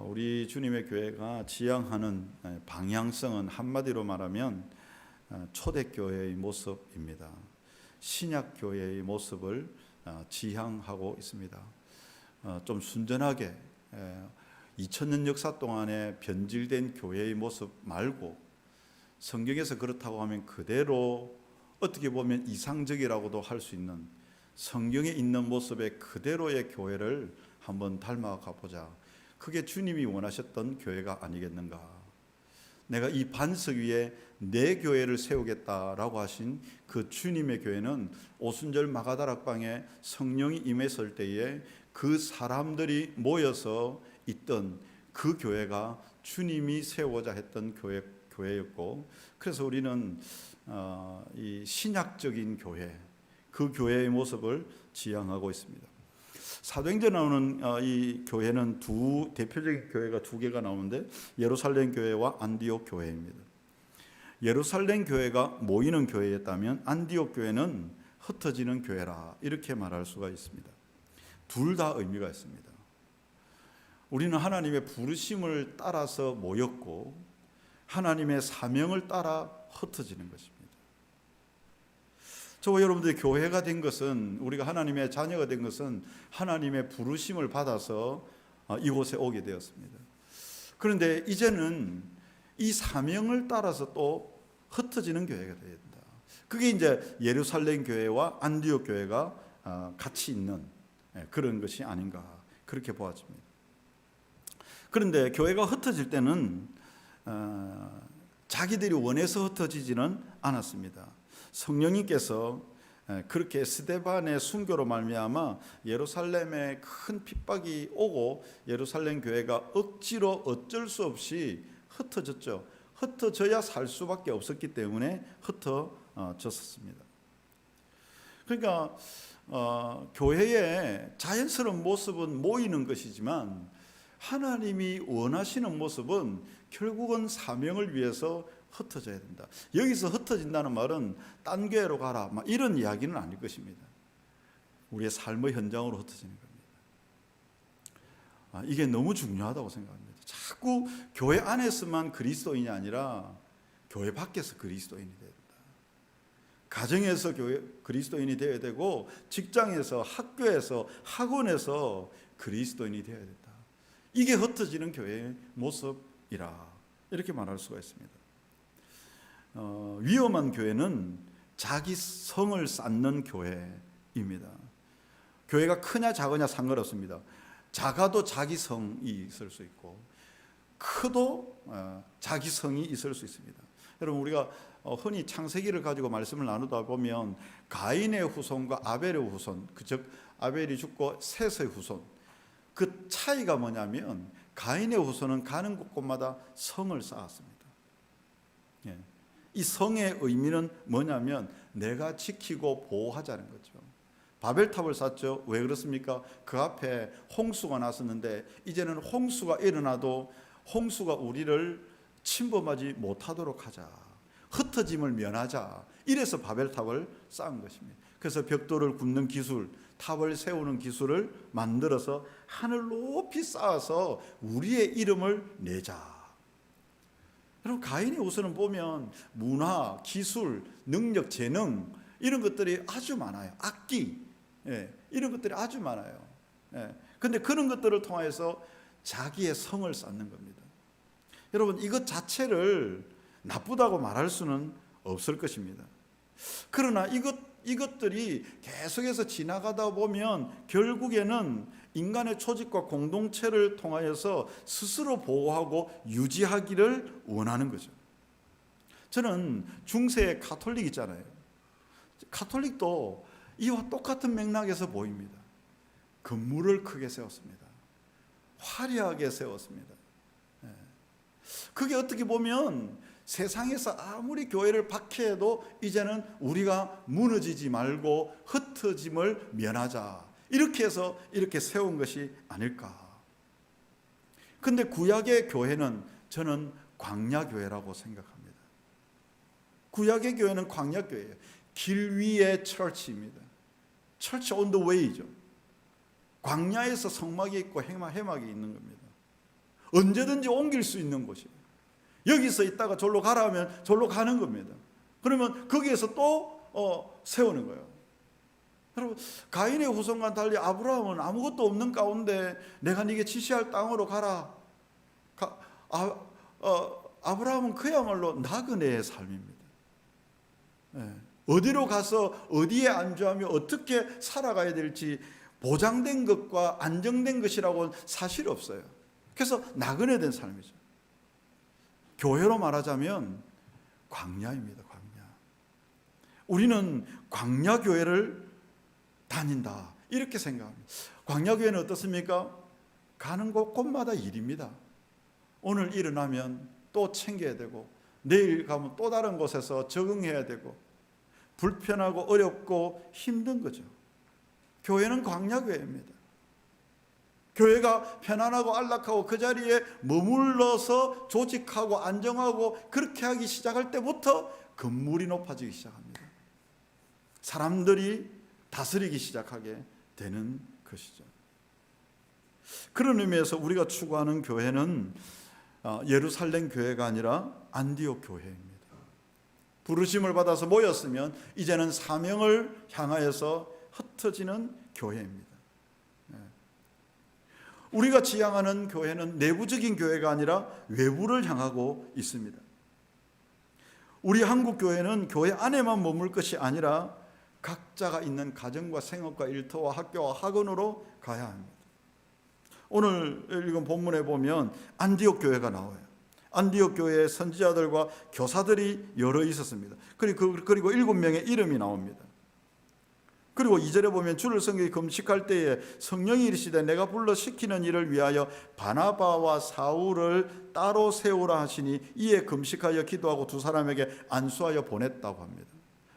우리 주님의 교회가 지향하는 방향성은 한마디로 말하면 초대교회의 모습입니다. 신약교회의 모습을 지향하고 있습니다. 좀 순전하게 2000년 역사 동안에 변질된 교회의 모습 말고 성경에서 그렇다고 하면 그대로 어떻게 보면 이상적이라고도 할 수 있는 성경에 있는 모습의 그대로의 교회를 한번 닮아가 보자. 그게 주님이 원하셨던 교회가 아니겠는가. 내가 이 반석 위에 내 교회를 세우겠다라고 하신 그 주님의 교회는 오순절 마가다락방에 성령이 임했을 때에 그 사람들이 모여서 있던 그 교회가 주님이 세우고자 했던 교회였고, 그래서 우리는 이 신약적인 교회, 그 교회의 모습을 지향하고 있습니다. 사도행전에 나오는 이 교회는 대표적인 교회가 두 개가 나오는데 예루살렘 교회와 안디옥 교회입니다. 예루살렘 교회가 모이는 교회였다면 안디옥 교회는 흩어지는 교회라, 이렇게 말할 수가 있습니다. 둘 다 의미가 있습니다. 우리는 하나님의 부르심을 따라서 모였고 하나님의 사명을 따라 흩어지는 것입니다. 저와 여러분들이 교회가 된 것은, 우리가 하나님의 자녀가 된 것은 하나님의 부르심을 받아서 이곳에 오게 되었습니다. 그런데 이제는 이 사명을 따라서 또 흩어지는 교회가 되어야 된다. 그게 이제 예루살렘 교회와 안디옥 교회가 같이 있는 그런 것이 아닌가, 그렇게 보아집니다. 그런데 교회가 흩어질 때는 자기들이 원해서 흩어지지는 않았습니다. 성령님께서 그렇게 스데반의 순교로 말미암아 예루살렘에 큰 핍박이 오고 예루살렘 교회가 억지로 어쩔 수 없이 흩어졌죠. 흩어져야 살 수밖에 없었기 때문에 흩어졌습니다. 그러니까 교회의 자연스러운 모습은 모이는 것이지만 하나님이 원하시는 모습은 결국은 사명을 위해서 흩어져야 된다. 여기서 흩어진다는 말은 딴 교회로 가라, 막 이런 이야기는 아닐 것입니다. 우리의 삶의 현장으로 흩어지는 겁니다. 이게 너무 중요하다고 생각합니다. 자꾸 교회 안에서만 그리스도인이 아니라 교회 밖에서 그리스도인이 되어야 된다. 가정에서 그리스도인이 되어야 되고 직장에서, 학교에서, 학원에서 그리스도인이 되어야 된다. 이게 흩어지는 교회의 모습이라, 이렇게 말할 수가 있습니다. 위험한 교회는 자기 성을 쌓는 교회입니다. 교회가 크냐 작으냐 상관없습니다. 작아도 자기 성이 있을 수 있고 크도 자기 성이 있을 수 있습니다. 여러분, 우리가 흔히 창세기를 가지고 말씀을 나누다 보면 가인의 후손과 아벨의 후손, 즉 아벨이 죽고 셋의 후손, 그 차이가 뭐냐면 가인의 후손은 가는 곳곳마다 성을 쌓았습니다. 이 성의 의미는 뭐냐면 내가 지키고 보호하자는 거죠. 바벨탑을 쌓죠. 왜 그렇습니까? 그 앞에 홍수가 났었는데 이제는 홍수가 일어나도 홍수가 우리를 침범하지 못하도록 하자, 흩어짐을 면하자, 이래서 바벨탑을 쌓은 것입니다. 그래서 벽돌을 굽는 기술, 탑을 세우는 기술을 만들어서 하늘 높이 쌓아서 우리의 이름을 내자. 여러분, 가인의 후손은 보면 문화, 기술, 능력, 재능, 이런 것들이 아주 많아요. 악기, 이런 것들이 아주 많아요. 그런데 그런 것들을 통해서 자기의 성을 쌓는 겁니다. 여러분, 이것 자체를 나쁘다고 말할 수는 없을 것입니다. 그러나 이것들이 계속해서 지나가다 보면 결국에는 인간의 조직과 공동체를 통하여서 스스로 보호하고 유지하기를 원하는 거죠. 저는 중세 가톨릭 있잖아요. 가톨릭도 이와 똑같은 맥락에서 보입니다. 건물을 크게 세웠습니다. 화려하게 세웠습니다. 그게 어떻게 보면 세상에서 아무리 교회를 박해해도 이제는 우리가 무너지지 말고 흩어짐을 면하자, 이렇게 해서 이렇게 세운 것이 아닐까. 그런데 구약의 교회는 저는 광야교회라고 생각합니다. 구약의 교회는 광야교회예요. 길 위의 철치입니다. 철치 on the way죠. 광야에서 성막이 있고 해막이 있는 겁니다. 언제든지 옮길 수 있는 곳이에요. 여기서 있다가 절로 가라 하면 절로 가는 겁니다. 그러면 거기에서 또 세우는 거예요. 여러분, 가인의 후손과 달리 아브라함은 아무것도 없는 가운데 내가 네게 지시할 땅으로 가라. 아브라함은 그야말로 나그네의 삶입니다. 어디로 가서 어디에 안주하며 어떻게 살아가야 될지 보장된 것과 안정된 것이라고는 사실 없어요. 그래서 나그네 된 삶이죠. 교회로 말하자면 광야입니다. 광야. 우리는 광야 교회를 다닌다 이렇게 생각합니다. 광야 교회는 어떻습니까? 가는 곳곳마다 일입니다. 오늘 일어나면 또 챙겨야 되고 내일 가면 또 다른 곳에서 적응해야 되고 불편하고 어렵고 힘든 거죠. 교회는 광야 교회입니다. 교회가 편안하고 안락하고 그 자리에 머물러서 조직하고 안정하고 그렇게 하기 시작할 때부터 건물이 높아지기 시작합니다. 사람들이 다스리기 시작하게 되는 것이죠. 그런 의미에서 우리가 추구하는 교회는 예루살렘 교회가 아니라 안디옥 교회입니다. 부르심을 받아서 모였으면 이제는 사명을 향하여서 흩어지는 교회입니다. 우리가 지향하는 교회는 내부적인 교회가 아니라 외부를 향하고 있습니다. 우리 한국 교회는 교회 안에만 머물 것이 아니라 각자가 있는 가정과 생업과 일터와 학교와 학원으로 가야 합니다. 오늘 읽은 본문에 보면 안디옥 교회가 나와요. 안디옥 교회에 선지자들과 교사들이 여러 있었습니다. 그리고 7명의 이름이 나옵니다. 그리고 2절에 보면 주를 섬기기 금식할 때에 성령이 이르시되 내가 불러 시키는 일을 위하여 바나바와 사울을 따로 세우라 하시니 이에 금식하여 기도하고 두 사람에게 안수하여 보냈다고 합니다.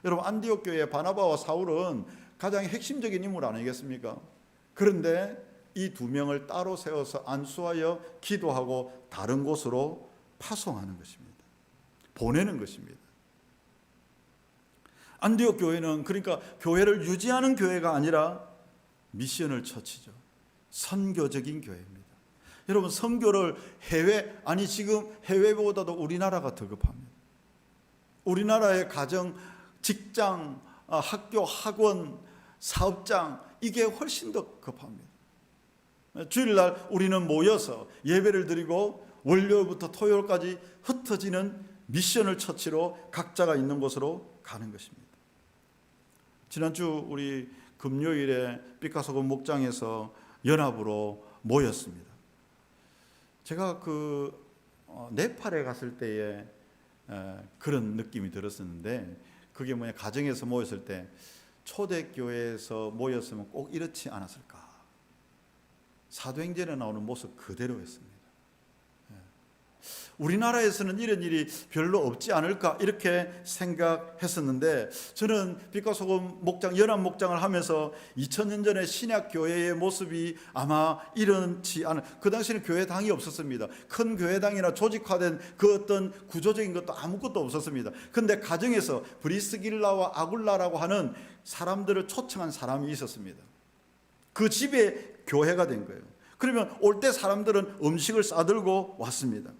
여러분, 안디옥 교회의 바나바와 사울은 가장 핵심적인 인물 아니겠습니까? 그런데 이 두 명을 따로 세워서 안수하여 기도하고 다른 곳으로 파송하는 것입니다. 보내는 것입니다. 안디옥 교회는 그러니까 교회를 유지하는 교회가 아니라 미션을 처치죠. 선교적인 교회입니다. 여러분, 선교를 지금 해외보다도 우리나라가 더 급합니다. 우리나라의 가정, 직장, 학교, 학원, 사업장 이게 훨씬 더 급합니다. 주일날 우리는 모여서 예배를 드리고 월요일부터 토요일까지 흩어지는 미션을 처치로 각자가 있는 곳으로 가는 것입니다. 지난주 우리 금요일에 빛과소금 목장에서 연합으로 모였습니다. 제가 네팔에 갔을 때에 그런 느낌이 들었었는데 그게 뭐냐, 가정에서 모였을 때 초대교회에서 모였으면 꼭 이렇지 않았을까. 사도행전에 나오는 모습 그대로였습니다. 우리나라에서는 이런 일이 별로 없지 않을까 이렇게 생각했었는데 저는 빛과 소금 목장, 연합 목장을 하면서 2000년 전에 신약교회의 모습이 아마 이렇지 않은, 그 당시에는 교회당이 없었습니다. 큰 교회당이나 조직화된 그 어떤 구조적인 것도 아무것도 없었습니다. 그런데 가정에서 브리스길라와 아굴라라고 하는 사람들을 초청한 사람이 있었습니다. 그 집에 교회가 된 거예요. 그러면 올 때 사람들은 음식을 싸들고 왔습니다.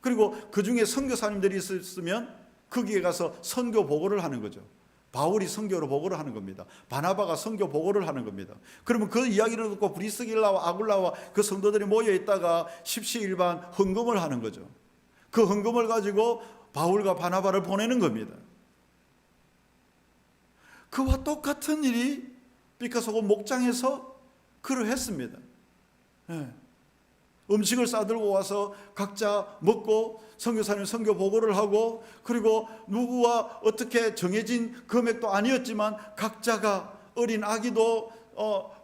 그리고 그 중에 선교사님들이 있었으면 거기에 가서 선교 보고를 하는 거죠. 바울이 선교로 보고를 하는 겁니다. 바나바가 선교 보고를 하는 겁니다. 그러면 그 이야기를 듣고 브리스길라와 아굴라와 그 성도들이 모여 있다가 십시일반 헌금을 하는 거죠. 그 헌금을 가지고 바울과 바나바를 보내는 겁니다. 그와 똑같은 일이 빛과소금 목장에서 그러했습니다. 음식을 싸들고 와서 각자 먹고 선교사님 선교 보고를 하고, 그리고 누구와 어떻게 정해진 금액도 아니었지만 각자가 어린 아기도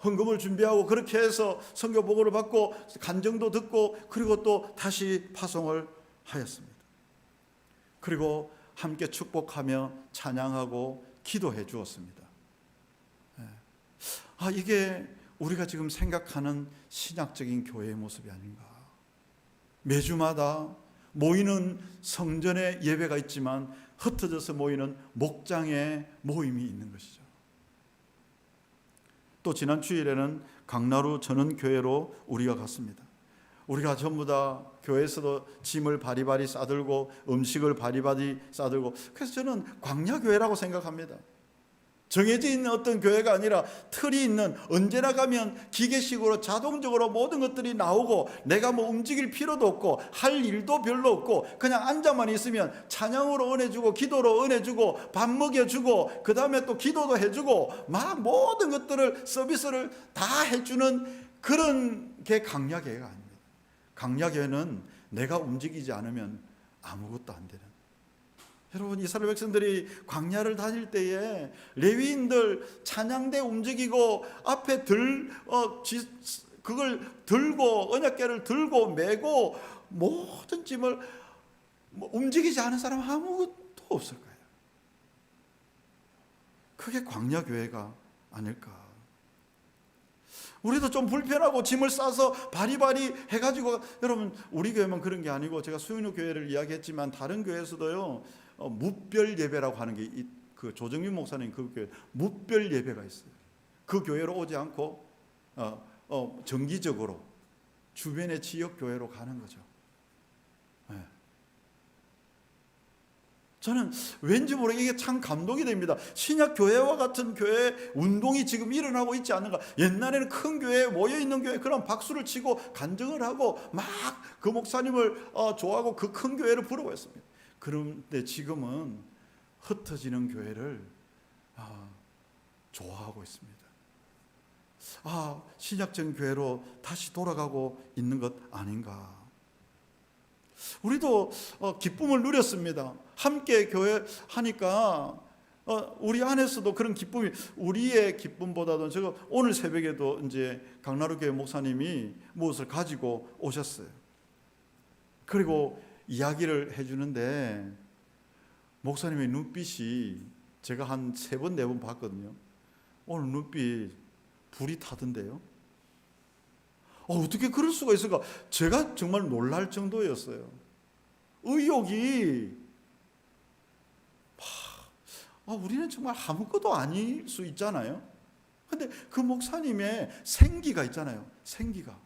헌금을 준비하고 그렇게 해서 선교 보고를 받고 간증도 듣고 그리고 또 다시 파송을 하였습니다. 그리고 함께 축복하며 찬양하고 기도해 주었습니다. 이게 우리가 지금 생각하는 신약적인 교회의 모습이 아닌가. 매주마다 모이는 성전의 예배가 있지만 흩어져서 모이는 목장의 모임이 있는 것이죠. 또 지난 주일에는 강나루 전원교회로 우리가 갔습니다. 우리가 전부 다 교회에서도 짐을 바리바리 싸들고 음식을 바리바리 싸들고, 그래서 저는 광야교회라고 생각합니다. 정해져 있는 어떤 교회가 아니라 틀이 있는, 언제나 가면 기계식으로 자동적으로 모든 것들이 나오고 내가 뭐 움직일 필요도 없고 할 일도 별로 없고 그냥 앉아만 있으면 찬양으로 은혜 주고 기도로 은혜 주고 밥 먹여주고 그 다음에 또 기도도 해주고 막 모든 것들을 서비스를 다 해주는 그런 게 광야교회가 아닙니다. 광야교회는 내가 움직이지 않으면 아무것도 안 되는. 여러분, 이스라엘 백성들이 광야를 다닐 때에 레위인들 찬양대 움직이고 앞에 그걸 들고 언약궤를 들고 메고 모든 짐을 움직이지 않은 사람 아무것도 없을 거예요. 그게 광야교회가 아닐까. 우리도 좀 불편하고 짐을 싸서 바리바리 해가지고, 여러분 우리 교회만 그런 게 아니고 제가 수윤호 교회를 이야기했지만 다른 교회에서도요 무별 예배라고 하는 게 그 조정민 목사님 그 교회 무별 예배가 있어요. 그 교회로 오지 않고 정기적으로 주변의 지역 교회로 가는 거죠. 네. 저는 왠지 모르게 이게 참 감동이 됩니다. 신약 교회와 같은 교회 운동이 지금 일어나고 있지 않는가. 옛날에는 큰 교회에 모여있는 교회 그런 박수를 치고 간증을 하고 막 그 목사님을 좋아하고 그 큰 교회를 부러워했습니다. 그런데 지금은 흩어지는 교회를 좋아하고 있습니다. 신약적인 교회로 다시 돌아가고 있는 것 아닌가. 우리도 기쁨을 누렸습니다. 함께 교회 하니까 우리 안에서도 그런 기쁨이, 우리의 기쁨보다도 제가 오늘 새벽에도 이제 강나루 교회 목사님이 무엇을 가지고 오셨어요. 그리고 이야기를 해주는데 목사님의 눈빛이 제가 한 3번 4번 봤거든요. 오늘 눈빛 불이 타던데요. 어떻게 그럴 수가 있을까? 제가 정말 놀랄 정도였어요. 의욕이 우리는 정말 아무것도 아닐 수 있잖아요. 근데 그 목사님의 생기가 있잖아요. 생기가.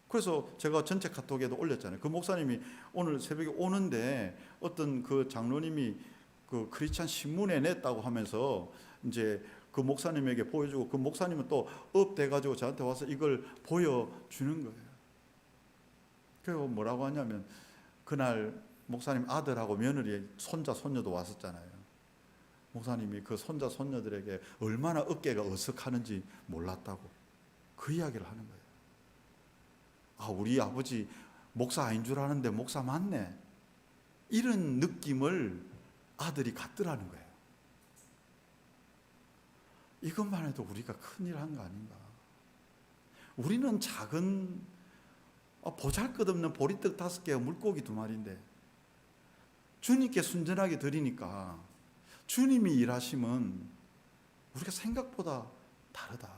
그래서 제가 전체 카톡에도 올렸잖아요. 그 목사님이 오늘 새벽에 오는데 어떤 그 장로님이 그 크리스찬 신문에 냈다고 하면서 이제 그 목사님에게 보여주고, 그 목사님은 또 업돼가지고 저한테 와서 이걸 보여주는 거예요. 그리고 뭐라고 하냐면 그날 목사님 아들하고 며느리, 손자, 손녀도 왔었잖아요. 목사님이 그 손자, 손녀들에게 얼마나 어깨가 어색하는지 몰랐다고 그 이야기를 하는 거예요. 우리 아버지 목사 아닌 줄 아는데 목사 맞네. 이런 느낌을 아들이 갖더라는 거예요. 이것만 해도 우리가 큰일 한 거 아닌가. 우리는 작은 보잘것없는 보리떡 5개와 물고기 2마리인데 주님께 순전하게 드리니까 주님이 일하시면 우리가 생각보다 다르다.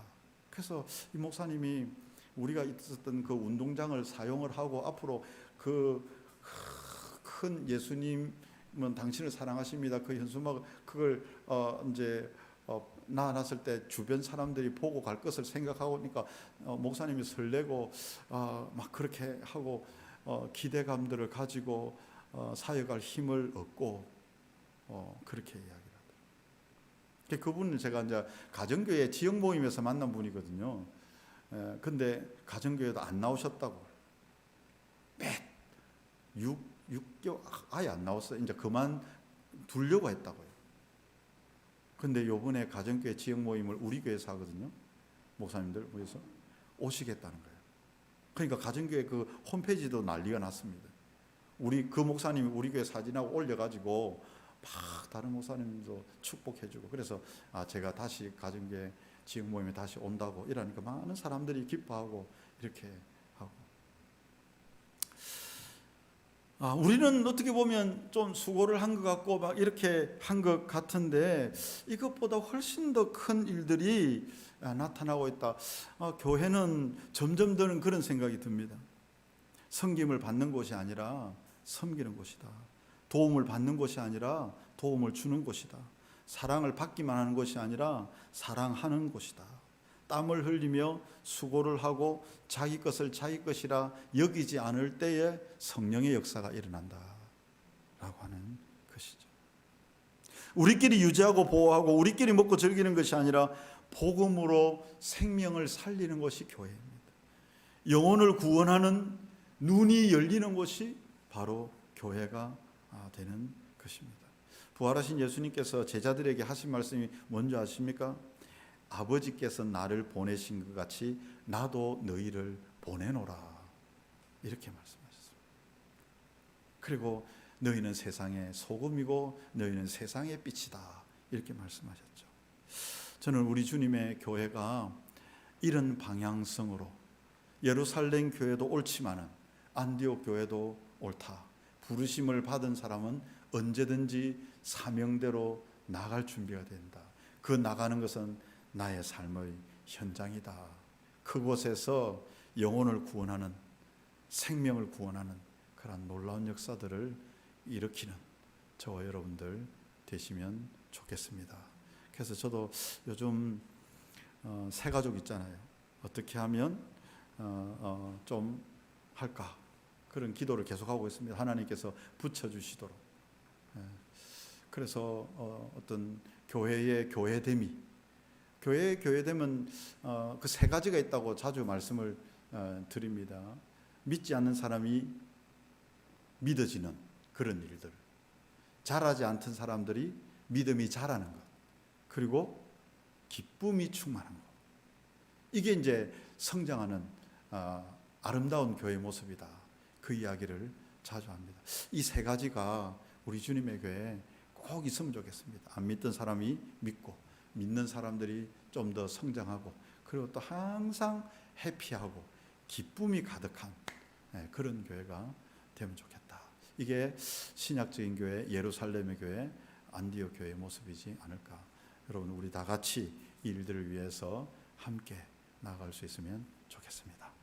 그래서 이 목사님이 우리가 있었던 그 운동장을 사용을 하고 앞으로 그 큰 예수님은 당신을 사랑하십니다. 그 현수막 그걸 이제 나눴을 때 주변 사람들이 보고 갈 것을 생각하니까 목사님이 설레고 막 그렇게 하고 기대감들을 가지고 사역할 힘을 얻고 그렇게 이야기를 하더라고요. 그분은 제가 이제 가정교회 지역 모임에서 만난 분이거든요. 근데 가정교회도 안 나오셨다고. 몇 6개월 아예 안 나왔어요. 이제 그만 두려고 했다고요. 근데 요번에 가정교회 지역 모임을 우리 교회에서 하거든요. 목사님들 모여서 오시겠다는 거예요. 그러니까 가정교회 그 홈페이지도 난리가 났습니다. 그 목사님이 우리 교회 사진하고 올려가지고 막 다른 목사님도 축복해주고, 그래서 제가 다시 가정교회 지역 모임에 다시 온다고 이러니까 많은 사람들이 기뻐하고 이렇게 하고. 우리는 어떻게 보면 좀 수고를 한 것 같고 막 이렇게 한 것 같은데 이것보다 훨씬 더 큰 일들이 나타나고 있다. 교회는 점점 더는 그런 생각이 듭니다. 섬김을 받는 곳이 아니라 섬기는 곳이다. 도움을 받는 곳이 아니라 도움을 주는 곳이다. 사랑을 받기만 하는 것이 아니라 사랑하는 곳이다. 땀을 흘리며 수고를 하고 자기 것을 자기 것이라 여기지 않을 때에 성령의 역사가 일어난다라고 하는 것이죠. 우리끼리 유지하고 보호하고 우리끼리 먹고 즐기는 것이 아니라 복음으로 생명을 살리는 것이 교회입니다. 영혼을 구원하는 눈이 열리는 것이 바로 교회가 되는 것입니다. 부활하신 예수님께서 제자들에게 하신 말씀이 뭔지 아십니까? 아버지께서 나를 보내신 것 같이 나도 너희를 보내노라, 이렇게 말씀하셨습니다. 그리고 너희는 세상의 소금이고 너희는 세상의 빛이다, 이렇게 말씀하셨죠. 저는 우리 주님의 교회가 이런 방향성으로 예루살렘 교회도 옳지만은 안디옥 교회도 옳다, 부르심을 받은 사람은 언제든지 사명대로 나갈 준비가 된다. 그 나가는 것은 나의 삶의 현장이다. 그곳에서 영혼을 구원하는, 생명을 구원하는 그런 놀라운 역사들을 일으키는 저와 여러분들 되시면 좋겠습니다. 그래서 저도 요즘 새 가족 있잖아요. 어떻게 하면 좀 할까, 그런 기도를 계속하고 있습니다. 하나님께서 붙여주시도록. 그래서 어떤 교회의 교회됨이, 교회의 교회됨은 그 세 가지가 있다고 자주 말씀을 드립니다. 믿지 않는 사람이 믿어지는 그런 일들, 잘하지 않던 사람들이 믿음이 자라는 것, 그리고 기쁨이 충만한 것, 이게 이제 성장하는 아름다운 교회의 모습이다. 그 이야기를 자주 합니다. 이 세 가지가 우리 주님의 교회에 꼭 있으면 좋겠습니다. 안 믿던 사람이 믿고, 믿는 사람들이 좀 더 성장하고, 그리고 또 항상 해피하고 기쁨이 가득한 그런 교회가 되면 좋겠다. 이게 신약적인 교회, 예루살렘의 교회, 안디옥 교회의 모습이지 않을까. 여러분, 우리 다 같이 이 일들을 위해서 함께 나아갈 수 있으면 좋겠습니다.